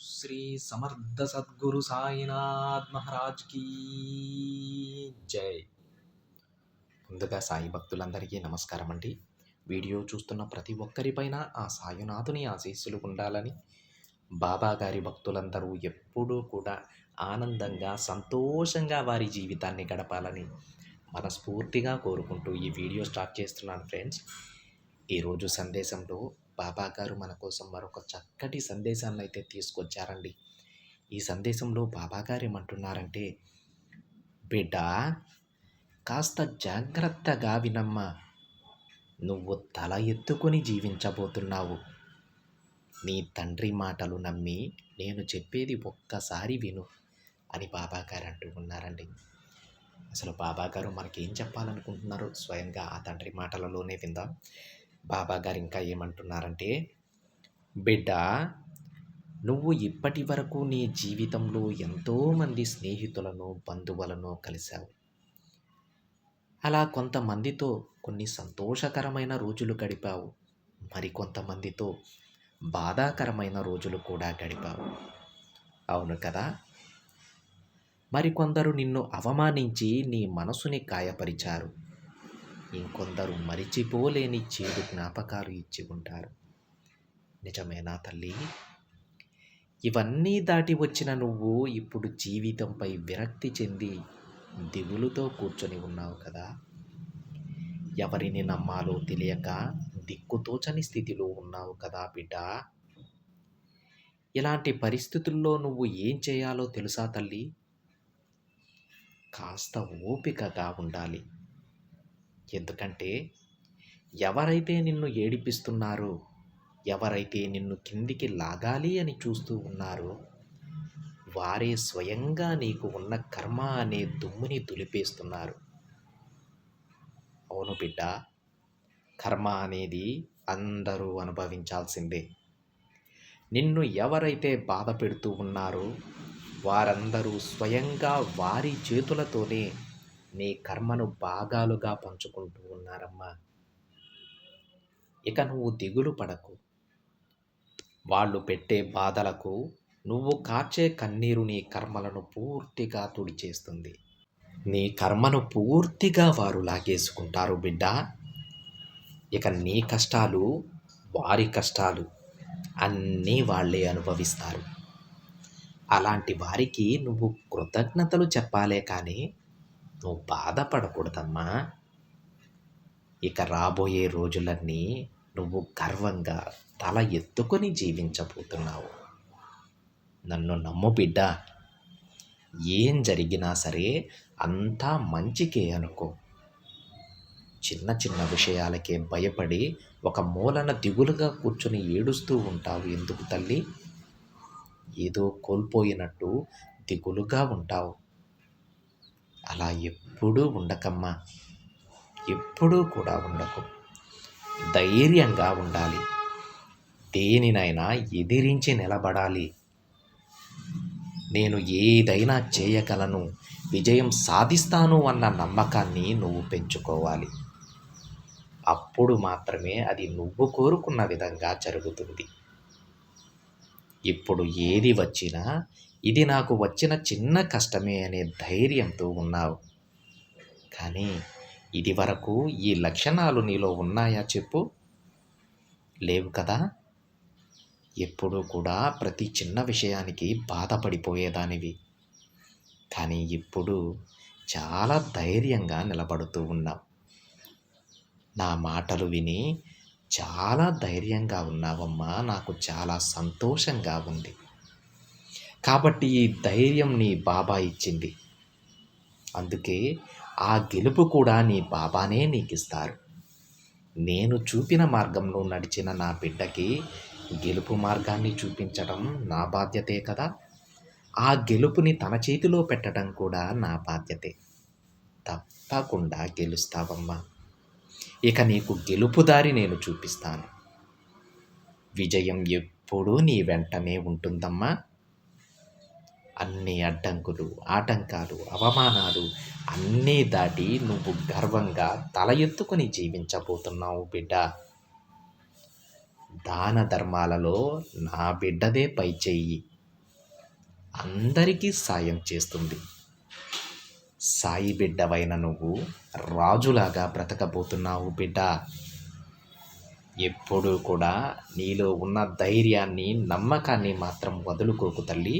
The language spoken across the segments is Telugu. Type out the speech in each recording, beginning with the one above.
శ్రీ సమర్థ సద్గురు సాయినాథ్ మహారాజ్ కీ జై. ముందుగా సాయి భక్తులందరికీ నమస్కారం అండి. వీడియో చూస్తున్న ప్రతి ఒక్కరిపైన ఆ సాయినాథుని ఆశీస్సులు ఉండాలని, బాబా గారి భక్తులందరూ ఎప్పుడూ కూడా ఆనందంగా సంతోషంగా వారి జీవితాన్ని గడపాలని మనస్ఫూర్తిగా కోరుకుంటూ ఈ వీడియో స్టార్ట్ చేస్తున్నాను ఫ్రెండ్స్. ఈరోజు సందేశంలో బాబా గారు మన కోసం మరొక చక్కటి సందేశాన్ని అయితే తీసుకొచ్చారండి. ఈ సందేశంలో బాబా గారు ఏమంటున్నారంటే, బిడ్డ కాస్త జాగ్రత్తగా వినమ్మా, నువ్వు తల ఎత్తుకొని జీవించబోతున్నావు. నీ తండ్రి మాటలు నమ్మి నేను చెప్పేది ఒక్కసారి విను అని బాబా గారు అంటూ ఉన్నారండి. అసలు బాబా గారు మనకేం చెప్పాలనుకుంటున్నారో స్వయంగా ఆ తండ్రి మాటలలోనే విందాం. బాబా గారు ఇంకా ఏమంటున్నారంటే, బిడ్డ నువ్వు ఇప్పటి వరకు నీ జీవితంలో ఎంతోమంది స్నేహితులను, బంధువులను కలిశావు. అలా కొంతమందితో కొన్ని సంతోషకరమైన రోజులు గడిపావు, మరికొంతమందితో బాధాకరమైన రోజులు కూడా గడిపావు. అవును కదా? మరికొందరు నిన్ను అవమానించి నీ మనసుని గాయపరిచారు. ఇంకొందరు మరిచిపోలేని చేదు జ్ఞాపకాలు ఇచ్చి ఉంటారు. నిజమేనా తల్లి? ఇవన్నీ దాటి వచ్చిన నువ్వు ఇప్పుడు జీవితంపై విరక్తి చెంది దిగులుతో కూర్చొని ఉన్నావు కదా. ఎవరిని నమ్మాలో తెలియక దిక్కుతోచని స్థితిలో ఉన్నావు కదా బిడ్డ. ఇలాంటి పరిస్థితుల్లో నువ్వు ఏం చేయాలో తెలుసా తల్లి? కాస్త ఓపికగా ఉండాలి. ఎందుకంటే ఎవరైతే నిన్ను ఏడిపిస్తున్నారో, ఎవరైతే నిన్ను కిందికి లాగాలి అని చూస్తూ ఉన్నారో, వారే స్వయంగా నీకు ఉన్న కర్మ అనే దుమ్ముని దులిపేస్తున్నారు. అవును బిడ్డ, కర్మ అనేది అందరూ అనుభవించాల్సిందే. నిన్ను ఎవరైతే బాధ పెడుతూ ఉన్నారో వారందరూ స్వయంగా వారి చేతులతోనే నీ కర్మను భాగాలుగా పంచుకుంటూ ఉన్నారమ్మా. ఇక నువ్వు దిగులు పడకు. వాళ్ళు పెట్టే బాధలకు నువ్వు కార్చే కన్నీరు నీ కర్మలను పూర్తిగా తుడిచేస్తుంది. నీ కర్మను పూర్తిగా వారు లాగేసుకుంటారు బిడ్డ. ఇక నీ కష్టాలు, వారి కష్టాలు అన్నీ వాళ్ళే అనుభవిస్తారు. అలాంటి వారికి నువ్వు కృతజ్ఞతలు చెప్పాలే కానీ నువ్వు బాధపడకూడదమ్మా. ఇక రాబోయే రోజులన్నీ నువ్వు గర్వంగా తల ఎత్తుకొని జీవించబోతున్నావు. నన్ను నమ్ము బిడ్డ. ఏం జరిగినా సరే అంతా మంచికే అనుకో. చిన్న చిన్న విషయాలకే భయపడి ఒక మూలన దిగులుగా కూర్చొని ఏడుస్తూ ఉంటావు ఎందుకు తల్లి? ఏదో కోల్పోయినట్టు దిగులుగా ఉంటావు. అలా ఎప్పుడూ ఉండకమ్మా. ఎప్పుడూ కూడా ఉండకు. ధైర్యంగా ఉండాలి. దేనినైనా ఎదిరించి నిలబడాలి. నేను ఏదైనా చేయగలను, విజయం సాధిస్తాను అన్న నమ్మకాన్ని నువ్వు పెంచుకోవాలి. అప్పుడు మాత్రమే అది నువ్వు కోరుకున్న విధంగా జరుగుతుంది. ఇప్పుడు ఏది వచ్చినా ఇది నాకు వచ్చిన చిన్న కష్టమే అనే ధైర్యంతో ఉన్నావు. కానీ ఇది వరకు ఈ లక్షణాలు నీలో ఉన్నాయా చెప్పు? లేవు కదా. ఎప్పుడూ కూడా ప్రతి చిన్న విషయానికి బాధపడిపోయేదానివి. కానీ ఇప్పుడు చాలా ధైర్యంగా నిలబడుతూ ఉన్నావు. నా మాటలు విని చాలా ధైర్యంగా ఉన్నావమ్మా. నాకు చాలా సంతోషంగా ఉంది. కాబట్టి ఈ ధైర్యం నీ బాబా ఇచ్చింది. అందుకే ఆ గెలుపు కూడా నీ బాబానే నీకిస్తారు. నేను చూపిన మార్గంలో నడిచిన నా బిడ్డకి గెలుపు మార్గాన్ని చూపించడం నా బాధ్యతే కదా. ఆ గెలుపుని తన చేతిలో పెట్టడం కూడా నా బాధ్యతే. తప్పకుండా గెలుస్తావమ్మా. ఇక నీకు గెలుపు దారి నేను చూపిస్తాను. విజయం ఎప్పుడూ నీ వెంటనే ఉంటుందమ్మా. అన్ని అడ్డంకులు, ఆటంకాలు, అవమానాలు అన్నీ దాటి నువ్వు గర్వంగా తల ఎత్తుకొని జీవించబోతున్నావు బిడ్డ. దాన ధర్మాలలో నా బిడ్డదే పై చెయ్యి. అందరికీ సాయం చేస్తుంది. సాయి బిడ్డవైన నువ్వు రాజులాగా బ్రతకబోతున్నావు బిడ్డ. ఎప్పుడూ కూడా నీలో ఉన్న ధైర్యాన్ని, నమ్మకాన్ని మాత్రం వదులుకోకు తల్లి.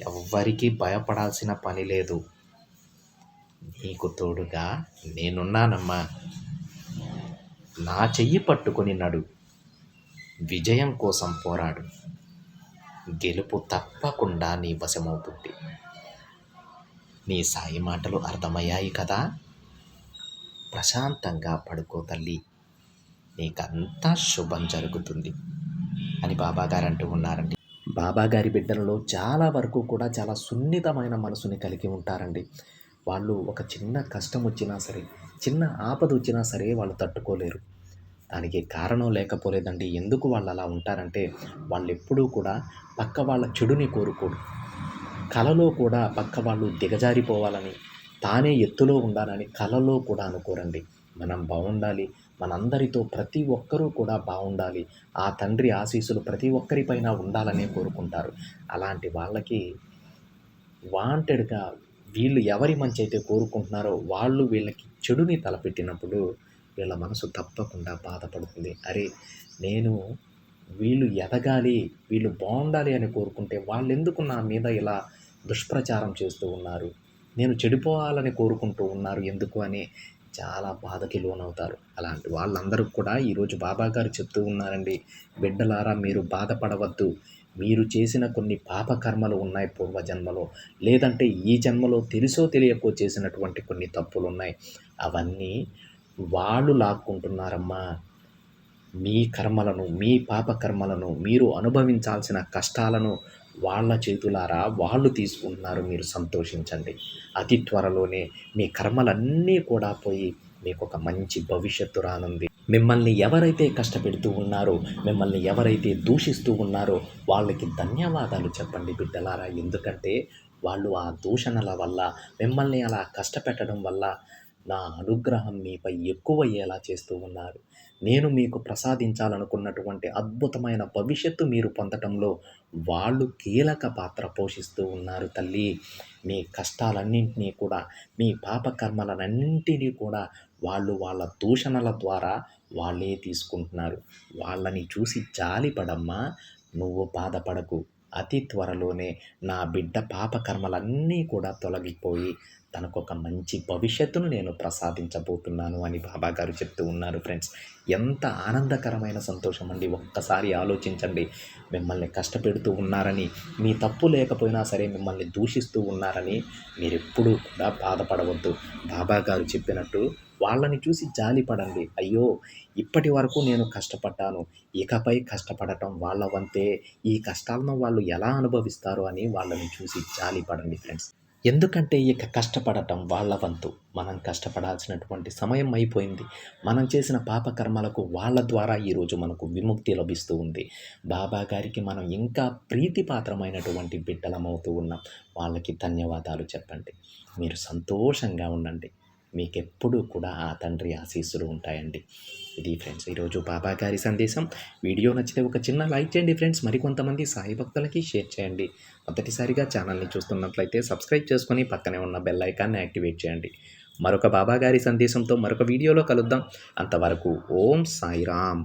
ఎవ్వరికీ భయపడాల్సిన పని లేదు. నీకు తోడుగా నేనున్నానమ్మా. నా చెయ్యి పట్టుకొని నడు. విజయం కోసం పోరాడు. గెలుపు తప్పకుండా నీ వశమవుతుంది. నీ సాయి మాటలు అర్థమయ్యాయి కదా. ప్రశాంతంగా పడుకో తల్లి. నీకంతా శుభం జరుగుతుంది అని బాబాగారు అంటూ ఉన్నారండి. బాబాగారి బిడ్డలలో చాలా వరకు కూడా చాలా సున్నితమైన మనసుని కలిగి ఉంటారండి. వాళ్ళు ఒక చిన్న కష్టం వచ్చినా సరే, చిన్న ఆపద వచ్చినా సరే వాళ్ళు తట్టుకోలేరు. దానికి కారణం లేకపోలేదండి. ఎందుకు వాళ్ళు అలా ఉంటారంటే, వాళ్ళు ఎప్పుడూ కూడా పక్క వాళ్ళ చెడుని కోరుకోరు. కలలో కూడా పక్క వాళ్ళు దిగజారిపోవాలని, తానే ఎత్తులో ఉండాలని కలలో కూడా అనుకోరండి. మనం బాగుండాలి, మనందరితో ప్రతి ఒక్కరూ కూడా బాగుండాలి, ఆ తండ్రి ఆశీస్సులు ప్రతి ఒక్కరిపైన ఉండాలనే కోరుకుంటారు. అలాంటి వాళ్ళకి వాంటెడ్గా వీళ్ళు ఎవరి మంచి అయితే కోరుకుంటున్నారో వాళ్ళు వీళ్ళకి చెడుని తలపెట్టినప్పుడు వీళ్ళ మనసు తప్పకుండా బాధపడుతుంది. అరే, నేను వీళ్ళు ఎదగాలి, వీళ్ళు బాగుండాలి అని కోరుకుంటే వాళ్ళెందుకు నా మీద ఇలా దుష్ప్రచారం చేస్తూ ఉన్నారు, నేను చెడిపోవాలని కోరుకుంటూ ఉన్నారు ఎందుకు అని చాలా బాధకి లోనవుతారు. అలాంటి వాళ్ళందరూ కూడా ఈరోజు బాబాగారు చెప్తూ ఉన్నారండి, బిడ్డలారా మీరు బాధపడవద్దు. మీరు చేసిన కొన్ని పాపకర్మలు ఉన్నాయి పూర్వజన్మలో, లేదంటే ఈ జన్మలో తెలుసో తెలియకో చేసినటువంటి కొన్ని తప్పులు ఉన్నాయి. అవన్నీ వాళ్ళు లాక్కుంటున్నారమ్మా. మీ కర్మలను, మీ పాపకర్మలను, మీరు అనుభవించాల్సిన కష్టాలను వాళ్ళ చేతులారా వాళ్ళు తీసుకుంటున్నారు. మీరు సంతోషించండి. అతి త్వరలోనే మీ కర్మలన్నీ కూడా పోయి మీకు ఒక మంచి భవిష్యత్తు రానుంది. మిమ్మల్ని ఎవరైతే కష్టపెడుతూ ఉన్నారో, మిమ్మల్ని ఎవరైతే దూషిస్తూ ఉన్నారో వాళ్ళకి ధన్యవాదాలు చెప్పండి బిడ్డలారా. ఎందుకంటే వాళ్ళు ఆ దూషణల వల్ల, మిమ్మల్ని అలా కష్టపెట్టడం వల్ల నా అనుగ్రహం మీపై ఎక్కువయ్యేలా చేస్తూ ఉన్నారు. నేను మీకు ప్రసాదించాలనుకున్నటువంటి అద్భుతమైన భవిష్యత్తు మీరు పొందటంలో వాళ్ళు కీలక పాత్ర పోషిస్తూ ఉన్నారు తల్లి. మీ కష్టాలన్నింటినీ కూడా, మీ పాపకర్మలన్నింటినీ కూడా వాళ్ళు వాళ్ళ దూషణల ద్వారా వాళ్ళే తీసుకుంటున్నారు. వాళ్ళని చూసి జాలిపడమ్మా, నువ్వు బాధపడకు. అతి త్వరలోనే నా బిడ్డ పాపకర్మలన్నీ కూడా తొలగిపోయి తనకొక మంచి భవిష్యత్తును నేను ప్రసాదించబోతున్నాను అని బాబాగారు చెప్తూ ఉన్నారు. ఫ్రెండ్స్, ఎంత ఆనందకరమైన సంతోషం అండి. ఒక్కసారి ఆలోచించండి. మిమ్మల్ని కష్టపెడుతూ ఉన్నారని, మీ తప్పు లేకపోయినా సరే మిమ్మల్ని దూషిస్తూ ఉన్నారని మీరెప్పుడూ కూడా బాధపడవద్దు. బాబాగారు చెప్పినట్టు వాళ్ళని చూసి జాలిపడండి. అయ్యో, ఇప్పటి వరకు నేను కష్టపడ్డాను, ఇకపై కష్టపడటం వాళ్ళ వంతే, ఈ కష్టాలను వాళ్ళు ఎలా అనుభవిస్తారో అని వాళ్ళని చూసి జాలిపడండి ఫ్రెండ్స్. ఎందుకంటే ఇక కష్టపడటం వాళ్ళ వంతు. మనం కష్టపడాల్సినటువంటి సమయం అయిపోయింది. మనం చేసిన పాపకర్మలకు వాళ్ళ ద్వారా ఈరోజు మనకు విముక్తి లభిస్తూ ఉంది. బాబా గారికి మనం ఇంకా ప్రీతిపాత్రమైనటువంటి బిడ్డలమవుతూ ఉన్నాం. వాళ్ళకి ధన్యవాదాలు చెప్పండి. మీరు సంతోషంగా ఉండండి. మీకెప్పుడూ కూడా ఆ తండ్రి ఆశీస్సులు ఉంటాయండి. ఇది ఫ్రెండ్స్ ఈరోజు బాబా గారి సందేశం. వీడియో నచ్చితే ఒక చిన్న లైక్ చేయండి ఫ్రెండ్స్. మరికొంతమంది సాయి భక్తులకి షేర్ చేయండి. మొదటిసారిగా ఛానల్ని చూస్తున్నట్లయితే సబ్స్క్రైబ్ చేసుకొని పక్కనే ఉన్న బెల్ ఐకాన్ని యాక్టివేట్ చేయండి. మరొక బాబా గారి సందేశంతో మరొక వీడియోలో కలుద్దాం. అంతవరకు ఓం సాయిరామ్.